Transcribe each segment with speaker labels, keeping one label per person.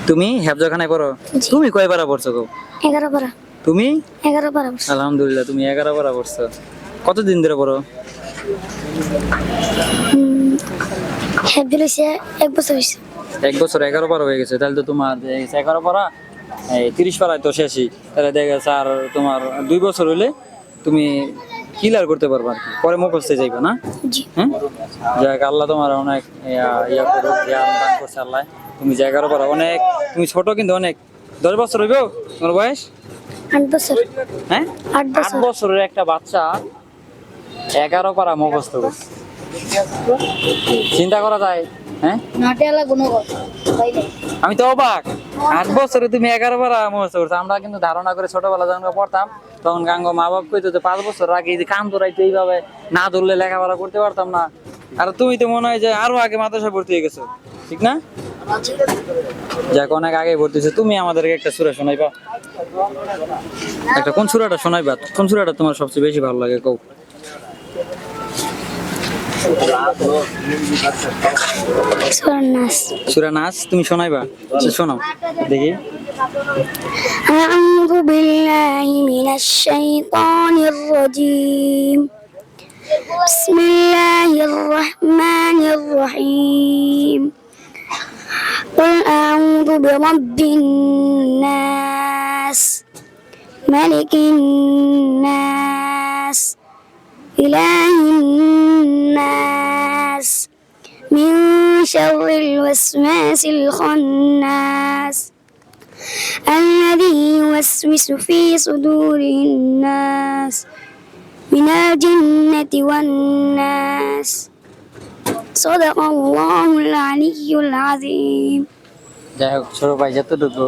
Speaker 1: তুমি হেফজখানায় পড়ো?
Speaker 2: জি।
Speaker 1: তুমি কয় পারা পড়ছো গো?
Speaker 2: 11 পারা।
Speaker 1: তুমি?
Speaker 2: 11 পারা পড়ছি।
Speaker 1: আলহামদুলিল্লাহ, তুমি 11 পারা পড়ছো। কতদিন ধরে পড়ো?
Speaker 2: হেফজ হইছে 1 বছর হইছে।
Speaker 1: 1 বছর 11 পারা হয়ে গেছে। তাহলে তো তোমার 11 পারা, এই 30 পারায় তো শেষই। তাহলে দেখা গেছে আর তোমার 2 বছর হইলে তুমি ক্লিয়ার করতে পারবা আর কি। পরে মুখস্থে যাইবা না?
Speaker 2: জি।
Speaker 1: হ্যাঁ, যাক আল্লাহ তোমার অনেক ইয়া করো, জ্ঞান দান করছে আল্লাহ। তুমি 11 পারা অনেক, তুমি ছোট কিন্তু অনেক। 10 বছর হইব তোমার বয়স?
Speaker 2: 8 বছর।
Speaker 1: হ্যাঁ,
Speaker 2: 8
Speaker 1: 8
Speaker 2: বছর।
Speaker 1: বছরের একটা বাচ্চা 11 পারা মুখস্থ করছে। চিন্তা করা যায়? হ্যাঁ,
Speaker 2: নাটেলা গুণগত বাইরে।
Speaker 1: আমি তো অবাক। 8 বছরে তুমি 11 পারা মুখস্থ করছো। আমরা কিন্তু ধারণা করে ছোটবেলা যখন পড়তাম তখন গাঙ্গ মা বাপ কইতো যে 5 বছর আগে এই যে কান ধরাইতে এইভাবে না ধরলে লেখাপড়া করতে পারতাম না। আর তুমি তো মনে হয় যে আরো আগে মাদ্রাসায় ভর্তি হয়ে গেছো, ঠিক না? যাক, অনেক আগে ভর্তি হয়েছে। তুমি আমাদেরকে একটা সূরা শোনাইবা? একটা কোন সূরাটা শোনাইবা? কোন সূরাটা তোমার সবচেয়ে বেশি ভালো লাগে কও?
Speaker 2: সূরা নাস।
Speaker 1: সূরা নাস তুমি শোনাইবা? শোনাও দেখি।
Speaker 2: আউযু বিল্লাহি মিনাশ শাইতানির রাজীম। বিসমিল্লাহির রহমানির রহিম। قل أعوذ برب الناس ملك الناس إله الناس من شر الوسواس الخناس الذي يوسوس في صدور الناس من الجنة والناس صدق الله العلي العظيم.
Speaker 1: যাই হোক, ছোট ভাই যতটুকু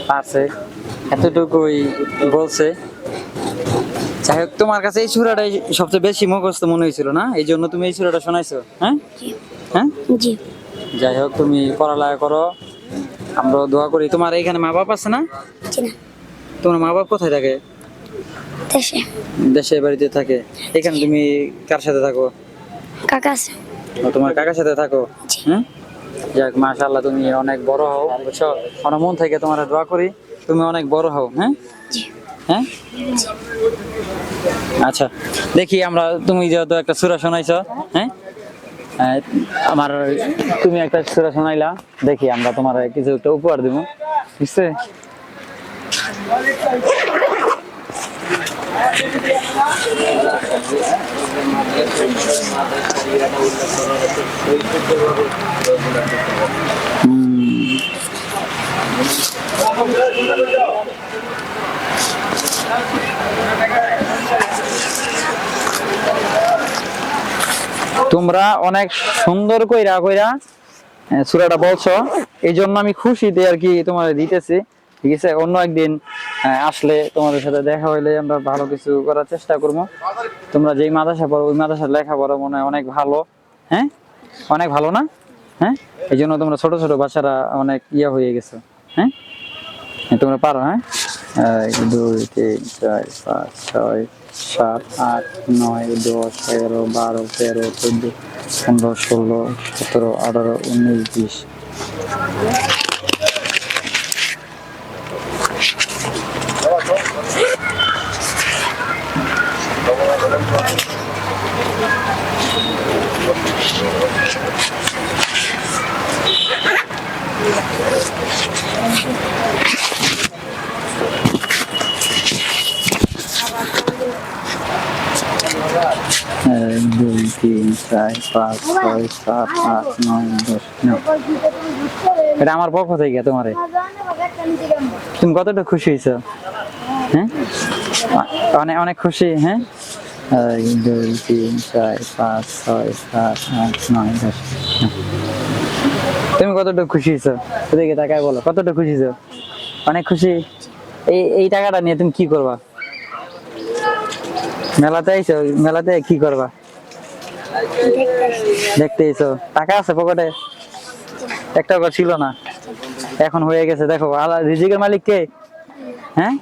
Speaker 1: পারছে এতটুকুই বলছে। যাই হোক, তোমার কাছে এই সূরাটাই সবচেয়ে বেশি মুখস্থ মনে হয়েছিল না? এই জন্য তুমি এই সূরাটা শোনাইছো। হ্যাঁ হ্যাঁ,
Speaker 2: জি।
Speaker 1: যাই হোক, তুমি পড়ালেখা করো, আমরা দোয়া করি। তোমার এইখানে মা বাপ আছে না?
Speaker 2: জি না।
Speaker 1: তোমার মা বাপ কোথায় থাকে?
Speaker 2: দেশে
Speaker 1: দেশের বাড়িতে থাকে। এখানে তুমি কার সাথে থাকো?
Speaker 2: কাকা আছে।
Speaker 1: ও, তোমার কাকার সাথে থাকো?
Speaker 2: জি।
Speaker 1: হ্যাঁ, যাক মাশাআল্লাহ, তুমি অনেক বড় হও, বুঝছো? আমরা মন থেকে তোমার দোয়া করি তুমি অনেক বড় হও। হ্যাঁ
Speaker 2: জি।
Speaker 1: হ্যাঁ, আচ্ছা দেখি আমরা, তুমি যেহেতু একটা সূরা শোনাইছো, হ্যাঁ আমার, তুমি একটা সূরা শোনাইলা, দেখি আমরা তোমার কিছু একটা উপহার দিব, বুঝছে? তোমরা অনেক সুন্দর কইরা কইরা সূরাটা বলছো, এই জন্য আমি খুশিতে আর কি তোমার দিতেছি, ঠিক আছে? অন্য একদিন আসলে তোমাদের সাথে দেখা হইলে আমরা ভালো কিছু করার চেষ্টা করবো। তোমরা যেই মাদ্রাসা পড়ো ওই মাদ্রাসার লেখাপড়া মনে হয় অনেক ভালো। হ্যাঁ, অনেক ভালো না? হ্যাঁ, এই জন্য তোমরা ছোট ছোট বাচ্চারা অনেক ইয়ে হয়ে গেছো। হ্যাঁ, তোমরা পারো। হ্যাঁ, 1 2 3 4 5 6 7 8 9 10 11 12 13 14 15 16 17 18 19 20। এক দুই তিন চার পাঁচ ছয় সাত আট নয় 10। এটা আমার পক্ষ থেকে তোমারে। তুমি কতটা খুশি হয়েছো? হ্যাঁ, অনেক অনেক খুশি। হ্যাঁ, 1 2 3 4 5 6 7 8 9 10। তুমি কতটা খুশি হয়েছো? ওদিকে তাকায় বলো, কতটা খুশি হয়েছো? অনেক খুশি। এই টাকাটা নিয়ে তুমি কি করবা? মেলাতে আইছো, মেলাতে কি করবা? দেখতে আইছো। টাকা আছে পকেটে? একটা করে ছিল না, এখন হয়ে গেছে। দেখো আল্লাহ রিজিকের মালিক কে? হ্যাঁ,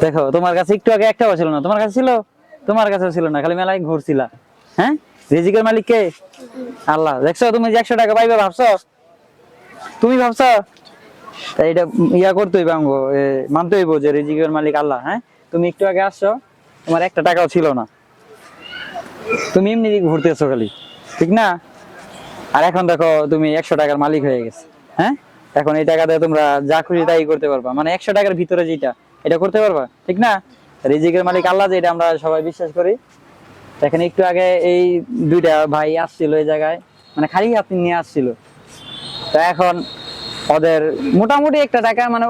Speaker 1: দেখো তোমার কাছে একটু আগে একটাও ছিল না, তোমার কাছে ছিল? তোমার কাছেও ছিল না, খালি মেলায় ঘুরছিলা। হ্যাঁ, রিজিকের মালিক কে? আল্লাহ। দেখছো তুমি যে 100 টাকা পাইবে, ভাবছো? তুমি ভাবছো? তাই এটা ইয়া করতে হইবে আমগো, মানতে হইব যে রিজিকের মালিক আল্লাহ। হ্যাঁ, তুমি একটু আগে আসছো, তোমার একটা টাকাও ছিল না, তুমি এমনি ঘুরতেছো খালি, ঠিক না? আর এখন দেখো তুমি 100 টাকার মালিক হয়ে গেছে। হ্যাঁ, এখন এই টাকা দিয়ে তোমরা যা খুশি তাই করতে পারবা, মানে 100 টাকার ভিতরে যেটা এটা করতে পারবা, ঠিক না? রিজিকের মালিক আল্লাহ, যেটা আমরা সবাই বিশ্বাস করি। এখানে একটু আগে এই দুইটা ভাই আসছিল এই জায়গায়, মানে খালি হাত নিয়ে আসছিল। তো এখন ওদের মোটামুটি একটা টাকা, মানে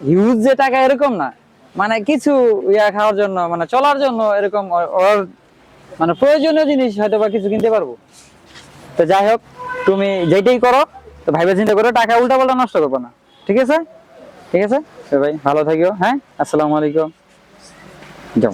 Speaker 1: হিউজ যে টাকা এরকম না, মানে কিছু ইয়া খাওয়ার জন্য, মানে চলার জন্য এরকম ওর মানে প্রয়োজনীয় জিনিস হয়তো বা কিছু কিনতে পারবো। তো যাই হোক, তুমি যেটাই করো তো ভাইবা চিন্তা করো, টাকা উল্টা পাল্টা নষ্ট করবো না, ঠিক আছে? ঠিক আছে তো ভাই, ভালো থাকিও। হ্যাঁ, আসসালামু আলাইকুম। যাও।